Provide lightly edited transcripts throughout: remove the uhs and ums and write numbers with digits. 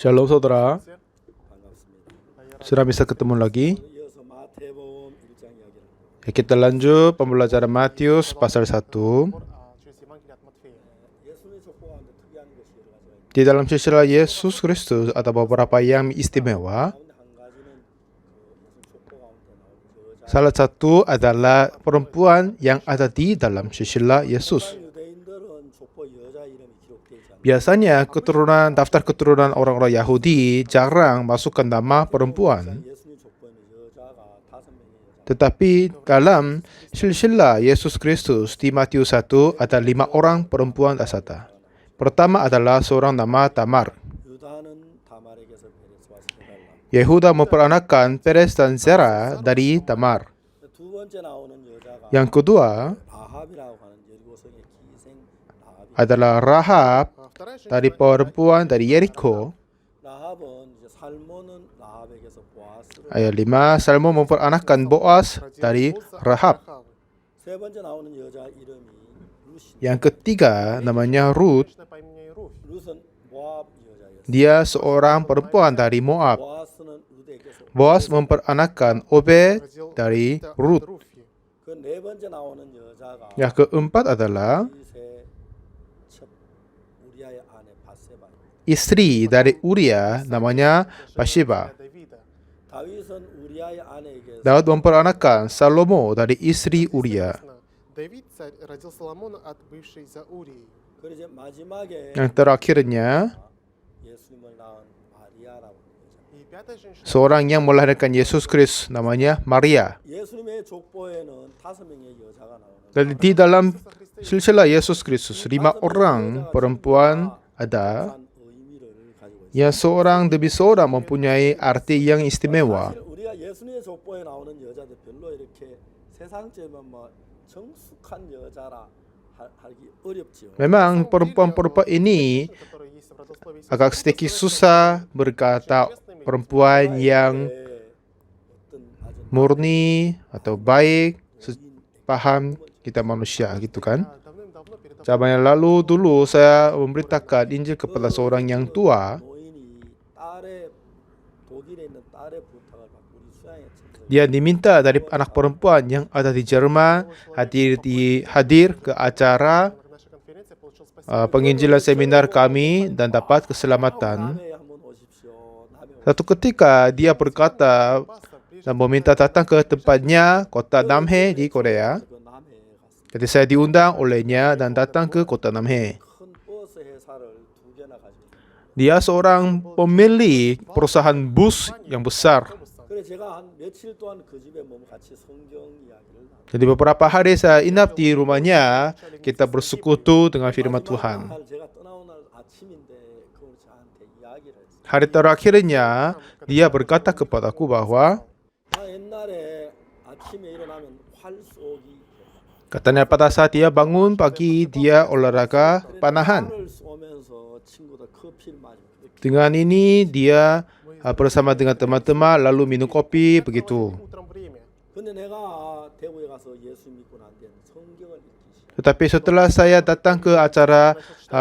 Shalom saudara, sudah bisa ketemu lagi. Kita lanjut pembelajaran Matius pasal 1. Di dalam silsilah Yesus Kristus ada beberapa yang istimewa. Salah satu adalah perempuan yang ada di dalam silsilah Yesus. Biasanya daftar keturunan orang-orang Yahudi jarang masukkan nama perempuan. Tetapi dalam silsilah Yesus Kristus di Matius 1 ada 5 orang perempuan asata. Pertama adalah seorang nama Tamar. Yehuda memperanakkan Peres dan Zera dari Tamar. Yang kedua adalah Rahab dari perempuan dari Yeriko. Ayat 5, Salmon memperanakkan Boaz dari Rahab. Yang ketiga namanya Ruth. Dia seorang perempuan dari Moab. Boaz memperanakkan Obed dari Ruth. Yang keempat adalah istri dari Uria namanya Bathsheba. Daud memperanakkan Salomo dari istri Uria. Yang terakhirnya seorang yang melahirkan Yesus Kristus namanya Maria. Dan di dalam silsilah Yesus Kristus 5 orang perempuan ada yang seorang demi seorang mempunyai arti yang istimewa. Memang perempuan-perempuan ini agak sedikit susah berkata perempuan yang murni atau baik, paham kita manusia gitu kan. Zaman yang lalu dulu saya memberitakan Injil kepada seorang yang tua. Dia diminta dari anak perempuan yang ada di Jerman hadir ke acara penginjilan seminar kami dan dapat keselamatan. Satu ketika dia berkata dan meminta datang ke tempatnya, kota Namhae di Korea. Jadi saya diundang olehnya dan datang ke kota Namhae. Dia seorang pemilik perusahaan bus yang besar. Jadi beberapa hari saya inap di rumahnya, kita bersekutu dengan firman Tuhan. Hari terakhirnya, dia berkata kepadaku bahwa katanya pada saat dia bangun pagi, dia olahraga panahan. Dengan ini dia bersama dengan teman-teman lalu minum kopi begitu. Tetapi setelah saya datang ke acara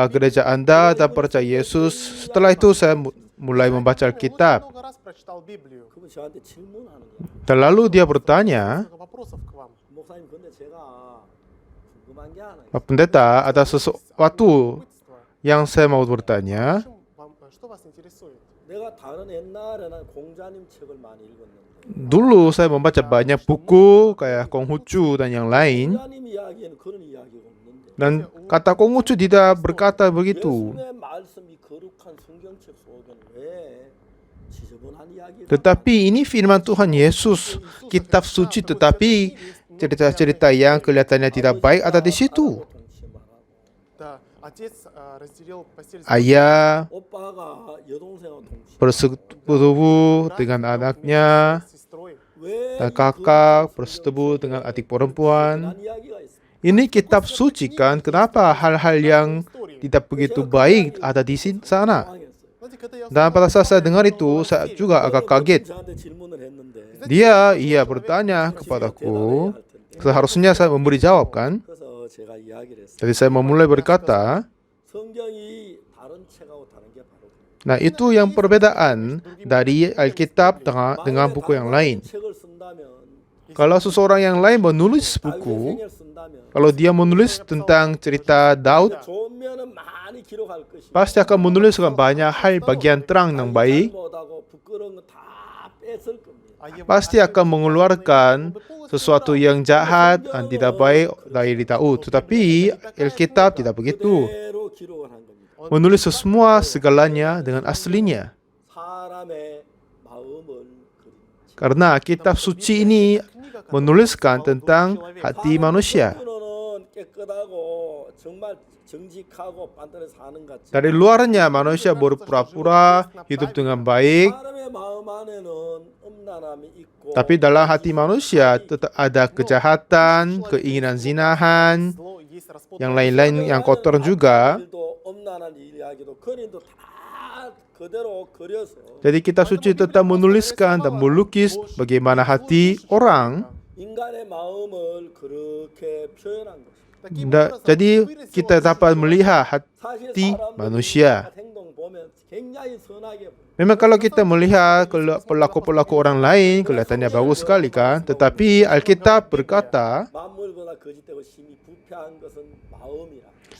gereja Anda dan percaya Yesus, setelah itu saya mulai membaca Alkitab. Dan lalu dia bertanya, Pak Pendeta, ada sesuatu yang saya mau bertanya. Dulu saya membaca banyak buku kayak Konghucu dan yang lain. Dan kata Konghucu tidak berkata begitu. Tetapi ini firman Tuhan Yesus, kitab suci, tetapi cerita-cerita yang kelihatannya tidak baik ada di situ. Ayah bersetubuh dengan anaknya, dan kakak bersetubuh dengan adik perempuan. Ini kitab suci kan? Kenapa hal-hal yang tidak begitu baik ada di sana? Dan pada saat saya dengar itu, saya juga agak kaget. Ia bertanya kepadaku, seharusnya saya memberi jawab kan? Jadi saya memulai berkata, Nah, itu yang perbedaan dari Alkitab dengan buku yang lain. Kalau seseorang yang lain menulis buku, kalau dia menulis tentang cerita Daud, pasti akan menuliskan banyak hal bagian terang yang baik, pasti akan mengeluarkan sesuatu yang jahat dan tidak baik dari Daud. Tetapi Alkitab tidak begitu. Menulis semua segalanya dengan aslinya. Karena kitab suci ini menuliskan tentang hati manusia. Dari luarnya manusia berpura-pura hidup dengan baik, tapi dalam hati manusia tetap ada kejahatan, keinginan zinahan, yang lain-lain yang kotor juga. Jadi kitab suci tetap menuliskan dan melukis bagaimana hati orang. Jadi kita dapat melihat hati manusia. Memang kalau kita melihat pelaku-pelaku orang lain, kelihatannya bagus sekali kan? Tetapi Alkitab berkata,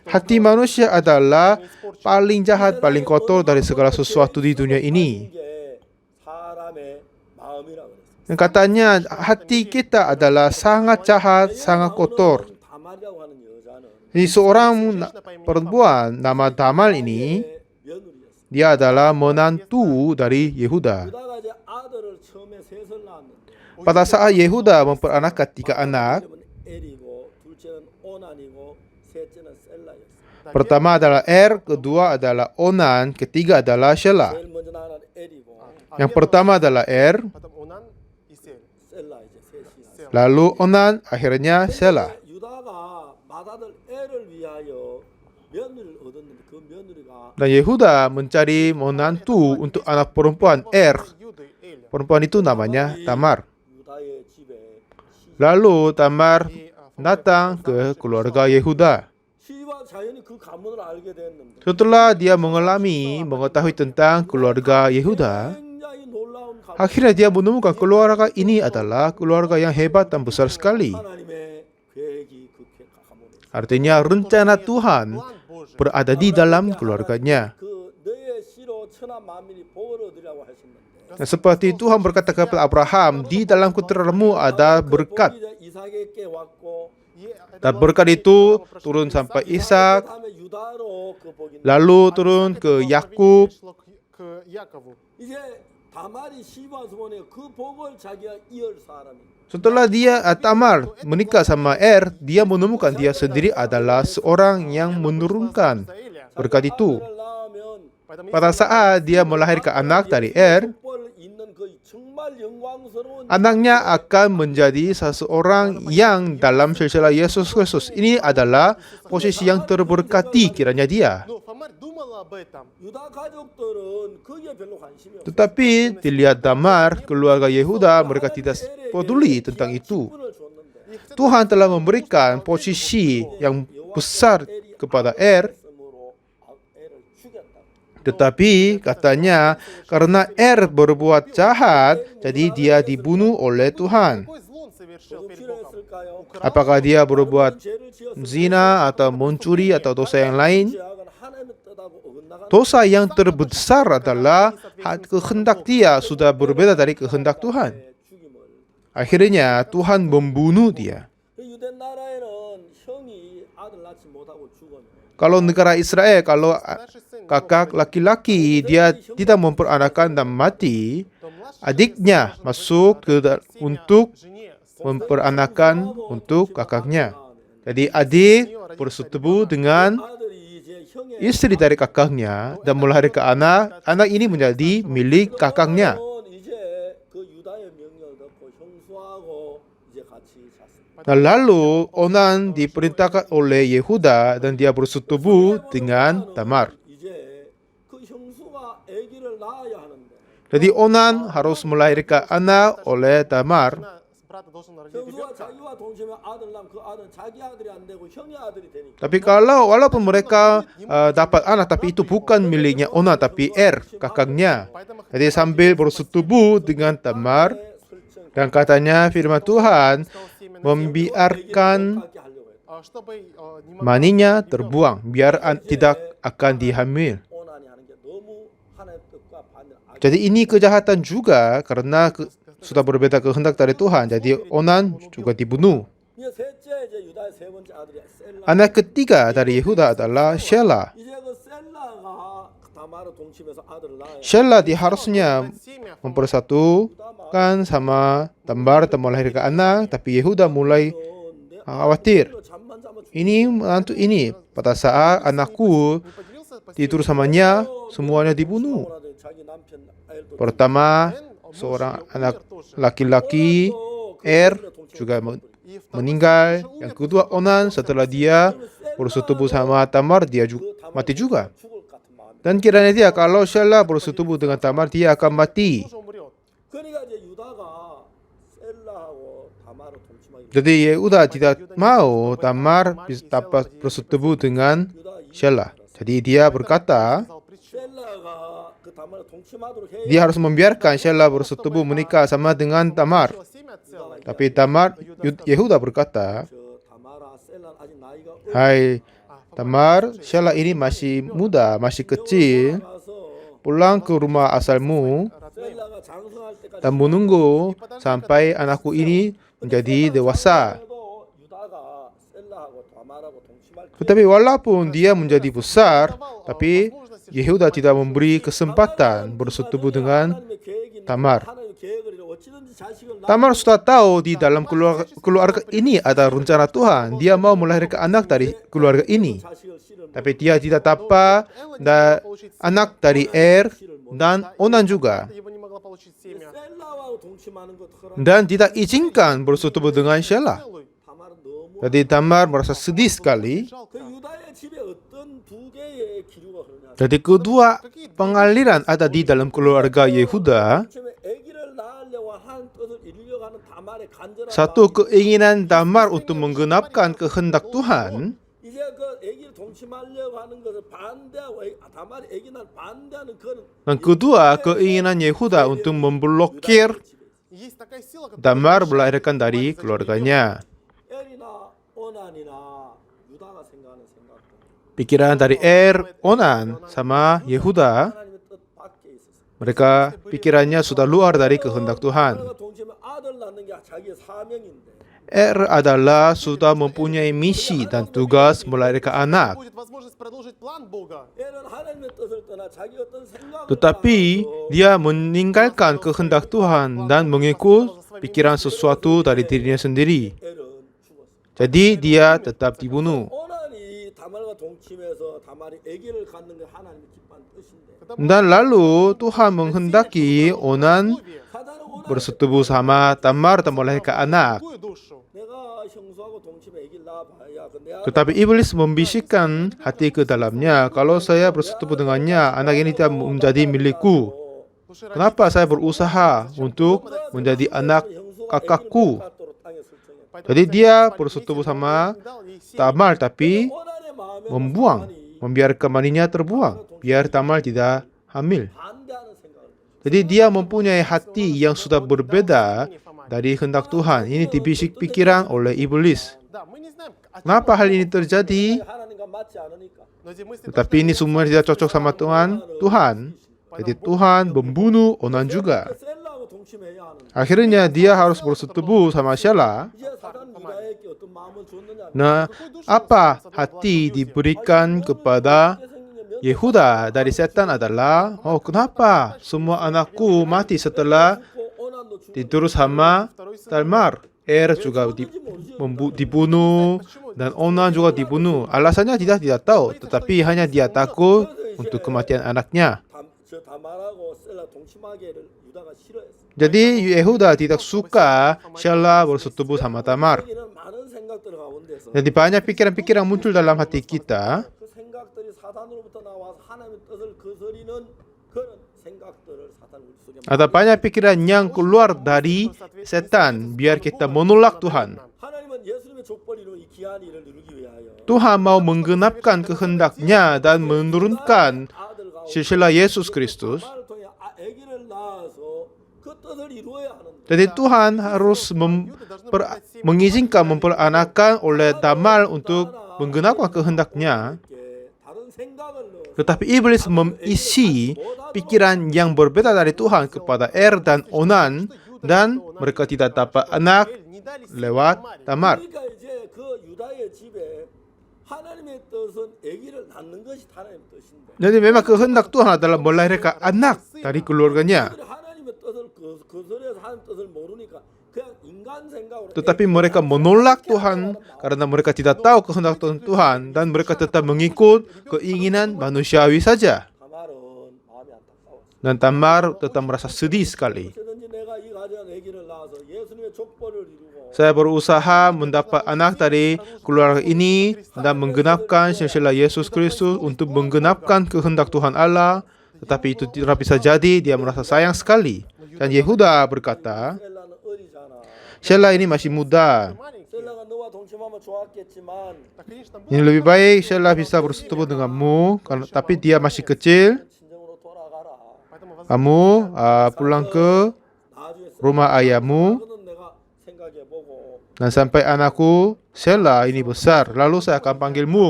hati manusia adalah paling jahat, paling kotor dari segala sesuatu di dunia ini. Dan katanya hati kita adalah sangat jahat, sangat kotor. Jadi seorang perempuan nama Tamar ini, dia adalah menantu dari Yehuda. Pada saat Yehuda memperanakkan 3 anak, pertama adalah kedua adalah Onan, ketiga adalah Shelah. Yang pertama adalah lalu Onan, akhirnya Shelah. Dan Yehuda mencari menantu untuk anak perempuan Perempuan itu namanya Tamar. Lalu Tamar datang ke keluarga Yehuda. Setelah dia mengetahui tentang keluarga Yehuda, akhirnya dia menemukan keluarga ini adalah keluarga yang hebat dan besar sekali. Artinya rencana Tuhan berada di dalam keluarganya. Dan seperti Tuhan berkata kepada Abraham, di dalam keturunanmu ada berkat. Dan berkat itu turun sampai Ishak, lalu turun ke Yakub. Setelah Tamar menikah sama dia menemukan dia sendiri adalah seorang yang menurunkan berkat itu. Pada saat dia melahirkan anak dari anaknya akan menjadi seseorang yang dalam silsilah Yesus Kristus. Ini adalah posisi yang terberkati kiranya dia. Tetapi dilihat Tamar, keluarga Yehuda, mereka tidak peduli tentang itu. Tuhan telah memberikan posisi yang besar kepada tetapi katanya karena berbuat jahat, jadi dia dibunuh oleh Tuhan. Apakah dia berbuat zina atau mencuri atau dosa yang lain? Dosa yang terbesar adalah kehendak dia sudah berbeda dari kehendak Tuhan. Akhirnya Tuhan membunuh dia. Kalau negara Israel, kalau kakak laki-laki dia tidak memperanakkan dan mati, adiknya masuk untuk memperanakkan untuk kakaknya. Jadi adik bersetubuh dengan istri dari kakaknya dan melahirkan anak ini menjadi milik kakaknya. Dan lalu Onan diperintahkan oleh Yehuda dan dia bersetubuh dengan Tamar. Jadi Onan harus melahirkan anak oleh Tamar. 형수가 자기와 동침에 아들 낳으면 그 아들은 자기 아들이 안 되고 형의 아들이 되니까. Tapi kalau walaupun mereka dapat anak tapi itu bukan miliknya Onan tapi kakaknya. Jadi sambil bersetubuh dengan Tamar dan katanya firman Tuhan membiarkan maninya terbuang biar tidak akan dihamil. Jadi ini kejahatan juga karena sudah berbeda kehendak dari Tuhan. Jadi Onan juga dibunuh. Anak ketiga dari Yehuda adalah Shelah. Shelah harusnya mempersatukan sama Tamar dan melahirkan anak, tapi Yehuda mulai khawatir. Ini menantu ini pada saat anakku tidur samanya semuanya dibunuh. Pertama seorang anak laki-laki juga meninggal. Yang kedua Onan setelah dia bersetubuh sama Tamar dia mati juga. Dan kiranya dia kalau Shelah bersetubuh dengan Tamar dia akan mati. Jadi Yehuda tidak mau Tamar dapat bersetubuh dengan Shelah. Jadi dia berkata dia harus membiarkan Shelah bersetubuh menikah sama dengan Tamar. Tapi Yehuda berkata, hai Tamar, Shelah ini masih muda, masih kecil. Pulang ke rumah asalmu dan menunggu sampai anakku ini menjadi dewasa. Tetapi walaupun dia menjadi besar, tapi Yehuda tidak memberi kesempatan bersetubuh dengan Tamar. Tamar sudah tahu di dalam keluarga ini ada rencana Tuhan. Dia mau melahirkan anak dari keluarga ini. Tapi dia tidak dapat anak dari dan Onan juga. Dan tidak izinkan bersetubuh dengan Shelah. Jadi Tamar merasa sedih sekali. Jadi kedua pengaliran ada di dalam keluarga Yehuda. Satu keinginan Tamar untuk menggenapkan kehendak Tuhan. Dan kedua keinginan Yehuda untuk memblokir Tamar melahirkan dari keluarganya. Pikiran dari Onan sama Yehuda, mereka pikirannya sudah luar dari kehendak Tuhan. adalah sudah mempunyai misi dan tugas melahirkan anak. Tetapi dia meninggalkan kehendak Tuhan dan mengikut pikiran sesuatu dari dirinya sendiri. Jadi dia tetap dibunuh. Dan lalu Tuhan menghendaki Onan bersetubuh sama Tamar dan melahirkan anak. Tetapi iblis membisikkan hati ke dalamnya, kalau saya bersetubuh dengannya, anak ini tidak menjadi milikku. Kenapa saya berusaha untuk menjadi anak kakakku? Jadi dia bersetubuh sama Tamar, tapi membiarkan maninya terbuang, biar Tamar tidak hamil. Jadi dia mempunyai hati yang sudah berbeda dari kehendak Tuhan. Ini dibisik pikiran oleh iblis. Kenapa hal ini terjadi? Tetapi ini semua tidak cocok sama Tuhan. Jadi Tuhan membunuh Onan juga. Akhirnya dia harus bersetubuh sama Shelah. Nah, apa hati diberikan kepada Yehuda dari setan adalah, kenapa semua anakku mati setelah tidur sama Tamar? Juga dibunuh dan Onan juga dibunuh. Alasannya tidak tahu, tetapi hanya dia takut untuk kematian anaknya. Jadi Yehuda tidak suka Shelah bersetubuh sama Tamar. Jadi banyak pikiran-pikiran muncul dalam hati kita. 생각들을 사탄 우리 속에 Ada banyak pikiran yang keluar dari setan biar kita menolak Tuhan. 하나님은 예수님의 족벌 이루 이 귀한 일을 이루기 위하여 Tuhan mau menggenapkan kehendaknya dan menurunkan 아들 가운데 silsilah Yesus Kristus. 말을 통해 아기를 낳아서 그 뜻을 이루어야 하는데 Jadi Tuhan harus mengizinkan memperanakan oleh Damar untuk menggenapkan kehendaknya. 다른 생각을 넣어 Tetapi iblis mengisi pikiran yang berbeda dari Tuhan kepada dan Onan dan mereka tidak dapat anak lewat Tamar. 그러니까 이제 그 유다의 집에 하나님의 뜻은 아기를 낳는 것이 하나님의 뜻인데 Jadi memang kehendak Tuhan adalah melahirkan anak dari keluarganya. 그들이 하나님의 뜻을 거스려서 하나님 뜻을 모르니까 그냥 인간 생각으로 Tetapi mereka menolak Tuhan karena mereka tidak tahu kehendak Tuhan dan mereka tetap mengikut keinginan manusiawi saja. 다말은 마음이 안타까웠어. Dan Tamar tetap merasa sedih sekali. 어쨌든지 내가 이 가정 아기를 낳아서 예수님의 족벌을 이루고 Saya berusaha mendapat anak dari keluarga ini dan menggenapkan silsilah Yesus Kristus untuk menggenapkan kehendak Tuhan Allah. Tetapi itu tidak bisa jadi, dia merasa sayang sekali. Dan Yehuda berkata, 셀라는 어리잖아. Shelah ini masih muda. 셀라가 너와 동침하면 좋았겠지만 Ini lebih baik Shelah bisa bersetubuh denganmu, tapi dia masih kecil. 친정으로 돌아가라. Kamu pulang ke 나중에 rumah ayahmu 그는 내가 생각해 보고 dan sampai anakku Shelah ini besar, lalu saya akan panggilmu.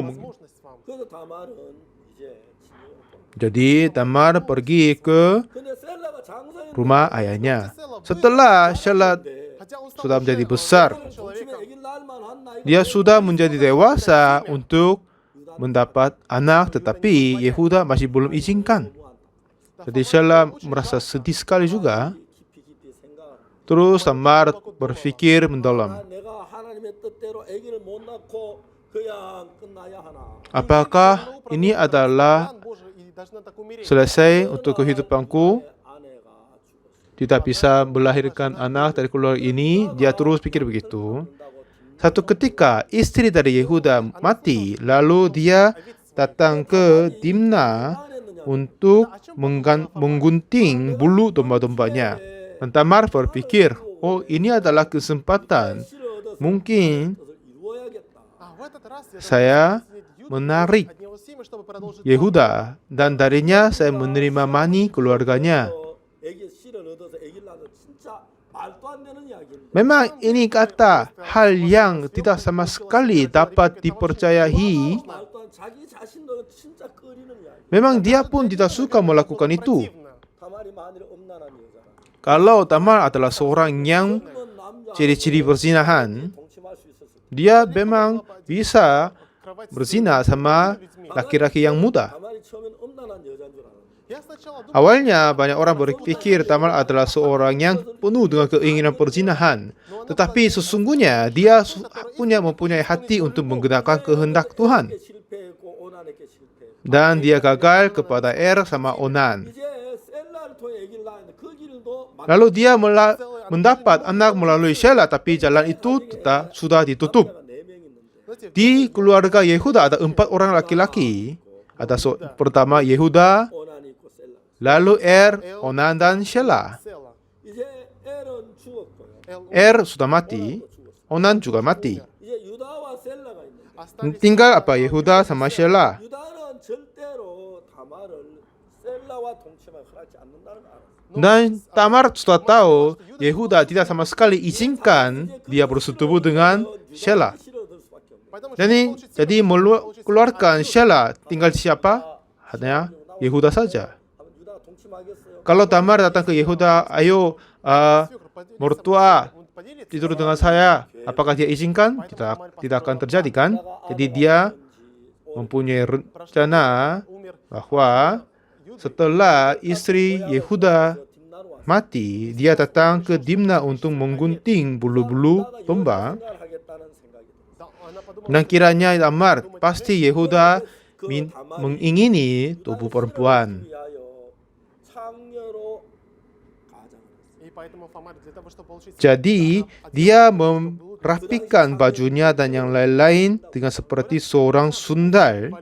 그래서 다말은 이제 친정으로 돌아가. Jadi Tamar pergi ke 근데 셀라가 장성했는데 rumah ayahnya. Setelah Shelah sudah menjadi besar, 동침에 아기를 낳을 만한 나이가 dia sudah menjadi dewasa untuk mendapat anak, tetapi Yehuda masih belum izinkan. Jadi Shelah merasa sedih sekali juga. 깊이 생각. Terus Tamar berpikir mendalam. 내가 하나님의 뜻대로 아기를 못 낳고 그냥 끝나야 하나. Apakah ini adalah selesai untuk kehidupanku? 아내가 죽었어. Tidak bisa melahirkan anak dari keluarga ini. Dia terus pikir begitu. Satu ketika istri dari Yehuda mati, lalu dia datang ke Dimna untuk menggunting bulu domba-dombanya. Dan Tamar berpikir, oh ini adalah kesempatan. Mungkin saya menarik Yehuda dan darinya saya menerima mani keluarganya. 아기 씨를 얻어서 아기를 낳아서 진짜 말도 안 되는 이야기입니다. Memang ini kata hal yang tidak sama sekali dapat dipercayai. 말도 안 자기 자신도 진짜 꺼리는 이야기. Memang dia pun tidak suka melakukan itu. 다말이 만일 엄난한 여자라. Kalau Tamar adalah seorang yang 젊은 남자 ciri-ciri perzinahan, 동침할 수 있었을 때 dia memang bisa berzina sama laki-laki yang muda. 다말이 처음엔 엄난한 여자인 줄 알았는데 Awalnya banyak orang berpikir Tamar adalah seorang yang penuh dengan keinginan perzinahan. Tetapi sesungguhnya dia mempunyai hati untuk menggunakan kehendak Tuhan. 실패했고 오난에게 실패했고 Dan dia gagal kepada sama Onan. 이제 셀라를 통해 아기를 낳았는데 그 길도 Lalu dia mendapat anak melalui Shelah, tapi jalan itu sudah ditutup. 남자가 4명 있는데 Di keluarga Yehuda ada 4 orang laki-laki. Ada pertama Yehuda, 오난이 있고 셀라. lalu Onan dan Shelah. 이제 엘은 죽었고요. Sudah mati, Onan juga mati. 이제 유다와 셀라가 있는데 Tinggal Yehuda sama Shelah. 유다는 절대로 다말을 셀라와 동침을 허락지 않는다는 걸 알았어. Dan Tamar sudah tahu Yehuda tidak sama sekali izinkan dia bersetubuh dengan Shelah. 실어들 수밖에 없는. Jadi mengeluarkan Shelah tinggal siapa? Hanya Yehuda saja. 한번 유다가 동침하겠어요. Kalau Tamar datang ke Yehuda, ayo mertua tidur dengan saya, apakah dia izinkan? Tidak akan terjadi kan? Jadi dia mempunyai rencana bahwa setelah istri Yehuda 뒷나루 왔어. mati, dia datang ke Dimna untuk menggunting bulu-bulu domba. 하겠다는 생각이 들었어. Dan kiranya Tamar, pasti Yehuda mengingini tubuh perempuan. 위하여 창녀로 가장을 했어. Jadi, dia merapikan bajunya dan yang lain-lain dengan seperti seorang sundal.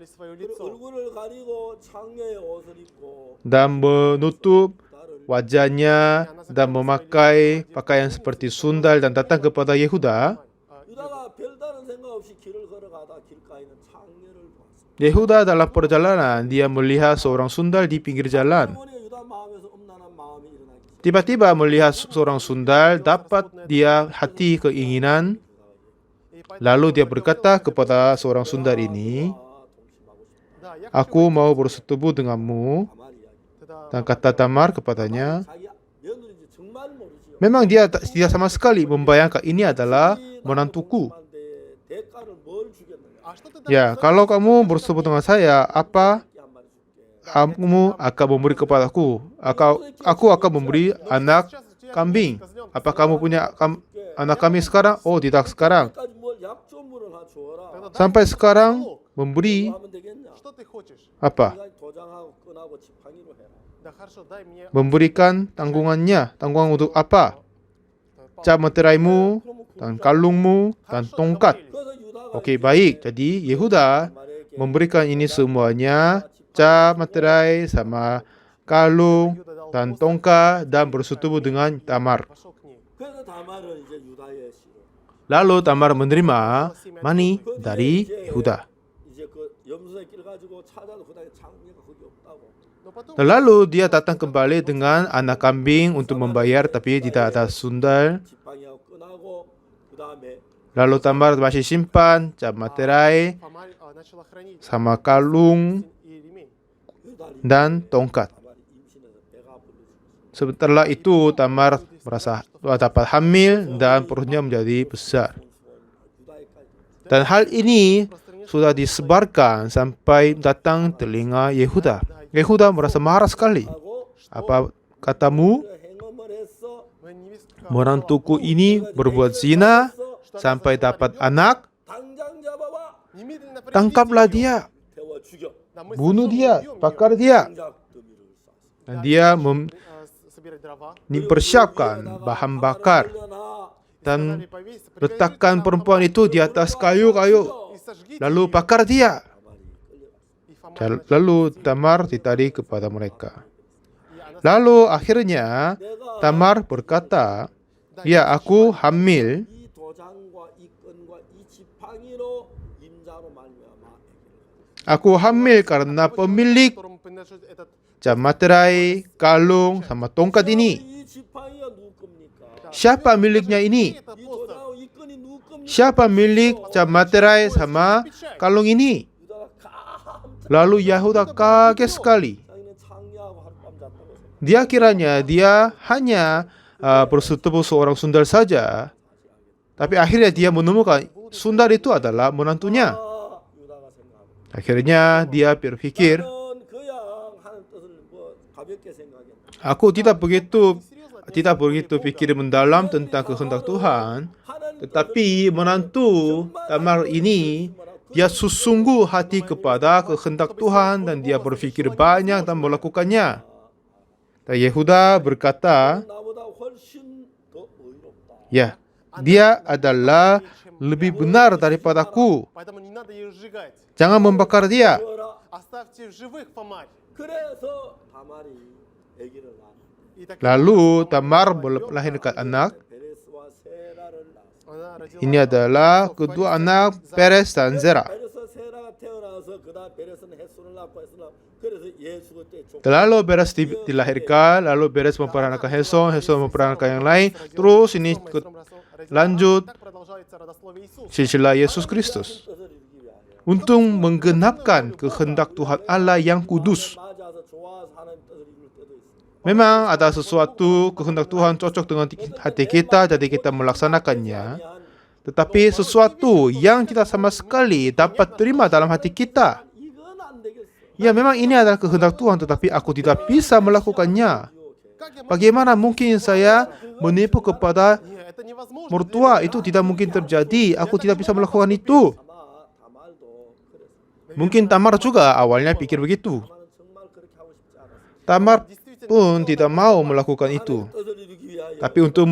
얼굴을 가리고 창녀의 옷을 입고 dan menutup 나를 wajahnya dan memakai pakaian seperti sundal dan datang kepada Yehuda. 유다가 별다른 생각 없이 길을 걸어가다 길가에 있는 창녀를 보았습니다. Yehuda dalam perjalanan dia melihat seorang sundal di pinggir jalan. 때문에 유다 마음에서 음란한 마음이 일어나기 시작합니다. Tiba-tiba melihat seorang sundal, dapat dia hati keinginan. Lalu dia berkata kepada seorang sundal ini, "Aku mau bersetubuh denganmu." Dan kata Tamar kepadanya, 자기 며느리인지 정말 모르지요. memang dia tidak sama sekali membayangkan ini adalah menantuku. 대가를 뭘 주겠느냐? Ya, kalau kamu bersetubuh dengan saya, apa 한 마리 줄게. kamu akan memberi kepadaku? Aku akan memberi anak kambing. Apa kamu punya anak kambing sekarang? Oh, tidak sekarang. 까지 뭘 약조물을 하나 주어라. Sampai sekarang memberi 뭐 하면 되겠냐? Что ты хочешь? apa? 네가 도장하고 끈하고 지팡이로 해라. Да хорошо, дай мне Memberikan tanggungannya. Tanggungan untuk apa? Cap meteraimu, dan kalungmu, dan tongkat. 그래서 유다가 Oke, baik. Jadi Yehuda memberikan ini semuanya, cap materai sama kalung dan tongkat, dan bersetubuh dengan Tamar. пошел к ней. 그래서 다말은 이제 유다의 씨로. Lalu Tamar menerima mani dari Yehuda. 이제 그 염소의 길 가지고 찾아도 그다음에 장미가 거기 없다고. Но потом Dan lalu dia datang kembali dengan anak kambing untuk membayar, tapi tidak ada sundal. 지팡이하고 끈하고 그다음에 Lalu Tamar masih simpan cap materai Тамарь начала хранить sama kalung и ремень. 유다리 dan tongkat. 다말이 임신해서 배가 불러지고. Setelah itu Tamar merasa dapat hamil dan perutnya menjadi besar. 유다에까지. Dan hal ini sudah disebarkan sampai datang telinga Yehuda. Yehuda merasa marah sekali. 하고 Apa katamu? 행음을 했어. Моя невестка Menantuku ini berbuat zina sampai dapat anak. 당장 잡아와. немедленно Tangkaplah dia, 태워 죽여. bunuh dia, bakar dia. 장작 더미를 쌌어. Dan dia собирать дрова. mempersiapkan bahan bakar dan letakkan perempuan itu di atas kayu-kayu. И сожгите Lalu bakar dia. и Фома Lalu Tamar ditarik kepada mereka. Lalu akhirnya Tamar berkata, "Ya, aku hamil. 이 도장과 이 끈과 이 지팡이로 임자로 말미암아 Aku hamil karena pemilik которому принадлежит этот cap materai, kalung, sama tongkat ini. 이 지팡이가 누구 겁니까? Siapa miliknya ini? это 이 просто 도장하고 이 끈이 누구 겁니까? Siapa milik cap materai sama kalung ini?" 유다가 깜짝 Lalu Yehuda kaget sekali. 자기는 창녀하고 하룻밤 잤다고 생각. Dia kiranya dia hanya bersetubuh seorang sundal saja. Tapi akhirnya dia menemukan sundal itu adalah menantunya. 유다가 생각하고. Akhirnya dia berpikir, 나는 그냥 하는 뜻을 뭐 가볍게 생각했다. aku tidak begitu pikir mendalam tentang kehendak Tuhan. Tetapi menantu Tamar ini, dia sesungguh hati kepada kehendak Tuhan dan dia berpikir banyak dan melakukannya. Dan Yehuda berkata, 나보다 훨씬 더 의롭다. ya, dia adalah lebih benar daripadaku. поэтому не надо ее сжигать. Jangan membakar dia. 그러라. Оставьте в живых Фомарь. 그래서 다말이 아기를 낳았다. И так Lalu Tamar melahirkan anak. 베레스와 세라를 낳았다. она родила Ini adalah kedua anak Peres dan Zerah. 베레스 세라가 태어나서 그다음 베레스는 햇손을 낳고 햇손을 그래서 예수가 때 족. Lalu Peres dilahirkan, lalu Peres memperanakan Heson, Heson memperanakan yang lain. Terus ini lanjut Так продолжается родословие Иисуса. silsilah Yesus Kristus. 뜻을 이루기 위하여. Untuk menggenapkan kehendak Tuhan Allah yang kudus. 맞아서 좋아서 하나님 뜻을 이룰 때도 있습니다. Memang ada sesuatu kehendak Tuhan cocok dengan hati kita, jadi kita melaksanakannya. Tetapi sesuatu yang tidak sama sekali dapat terima dalam hati kita. 이건 안 되겠어. Ya, memang ini adalah kehendak Tuhan, tetapi aku tidak bisa melakukannya. Как я могу? Bagaimana mungkin saya menipu kepada Нет, это невозможно. mertua? Itu tidak mungkin terjadi. Aku tidak bisa melakukan itu. 아마 다말도 그랬어. Mungkin Tamar juga awalnya pikir begitu. 다말은 정말 그렇게 하고 싶지 않았어. Tamar pun tidak mau melakukan itu. 뜻을 이루기 위하여 Tapi untuk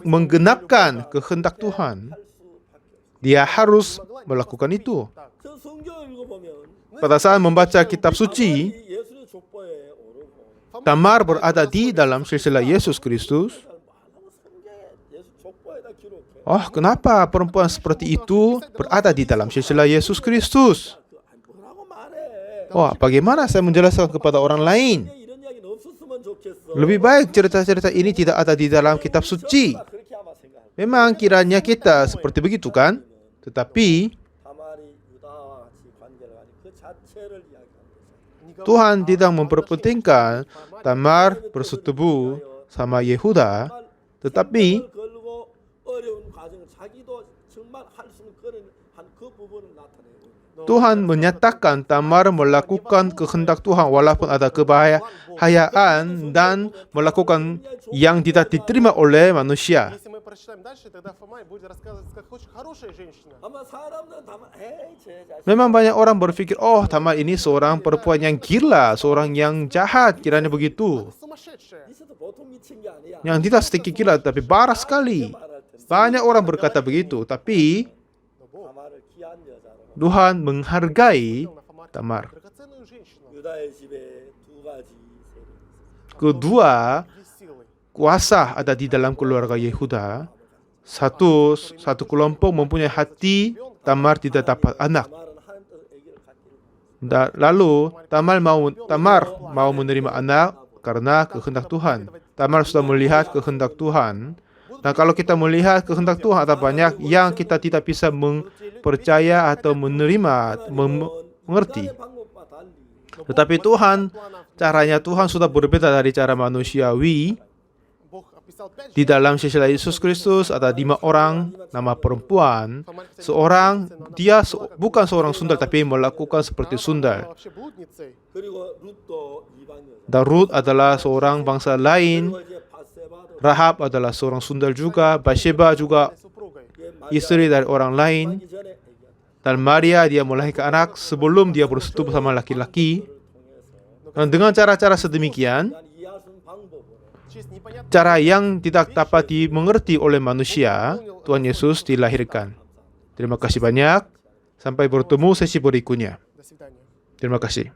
menggenapkan kehendak Tuhan, 할 수밖에 없어. dia harus melakukan itu. 저 성경 읽어보면 pada saat membaca kitab suci, 다말이 예수의 족보에 오르고 Tamar berada di dalam silsilah Yesus Kristus. 많은 성경에 예수 족보에다 기록해. Oh, kenapa perempuan seperti itu berada di dalam silsilah Yesus Kristus? 뭐라고 말해? Wah, bagaimana saya menjelaskan kepada orang lain? 이런 이야기는 없었으면 좋겠어. Lebih baik cerita-cerita ini tidak ada di dalam kitab suci. 그렇게 아마 생각할 Memang kiranya kita seperti begitu kan? Tetapi 다말이 유다와 같이 관계를 가진 그 자체를 이야기합니다. Tuhan tidak memperpentingkan Tamar bersetubuh sama Yehuda, tetapi 생명을 걸고 어려운 과정 자기도 정말 할 수 있는 그런 한그 부분을 나타내고 있는. Tuhan menyatakan Tamar melakukan kehendak Tuhan walaupun ada kebahayaan dan melakukan yang tidak diterima oleh manusia. Если мы прочитаем дальше, тогда Фома будет рассказывать, как очень хорошая женщина. 아마 사람들은 다만 에이 제 자식 Memang banyak orang berpikir, oh Tamar ini seorang perempuan yang gila, seorang yang jahat, kiranya begitu. Сумасшедшая. 있어도 보통 미친 게 아니야. Yang tidak sedikit gila, tapi parah sekali. 말할 텐데 Banyak orang berkata begitu, tapi 다말을 귀한 여자로. Tuhan menghargai На Фома Tamar. драгоценную женщину. 유다의 집에 두 가지 세력이 있었어요. Kedua, Две силы. kuasa ada di dalam keluarga Yehuda. Satu kelompok mempunyai hati, Tamar tidak dapat anak. 다말은 하나님 뜻 아기를 갖기를 Lalu Tamar mau menerima anak karena kehendak Tuhan. Tamar sudah melihat kehendak Tuhan. Dan kalau kita melihat kehendak Tuhan, ada banyak yang kita tidak bisa percaya atau menerima, mengerti. 유다의 방법과 달리 Tetapi Tuhan, caranya Tuhan sudah berbeda dari cara manusiawi. Бог описал 5 Di dalam silsilah Yesus Kristus ada 5 orang, nama perempuan. Seorang, dia bukan seorang sundal, tapi melakukan seperti sundal. вообще блудницей. 그리고 룻도 이방 여자. Dan Rut adalah seorang bangsa lain. 그리고 이제 바세바도 Rahab adalah seorang sundal juga. Bathsheba juga Супругой. istri dari orang lain. 하기 전에 얘기한다. Dan Maria dia melahirkan anak sebelum dia bersetubuh sama laki-laki. 통해서 Dan dengan cara-cara sedemikian, 난 이해할 수 있는 방법으로 Через непонятные cara yang tidak dapat dimengerti oleh manusia, Tuhan Yesus dilahirkan. Terima kasih banyak. Sampai bertemu sesi berikutnya. До свидания. Terima kasih.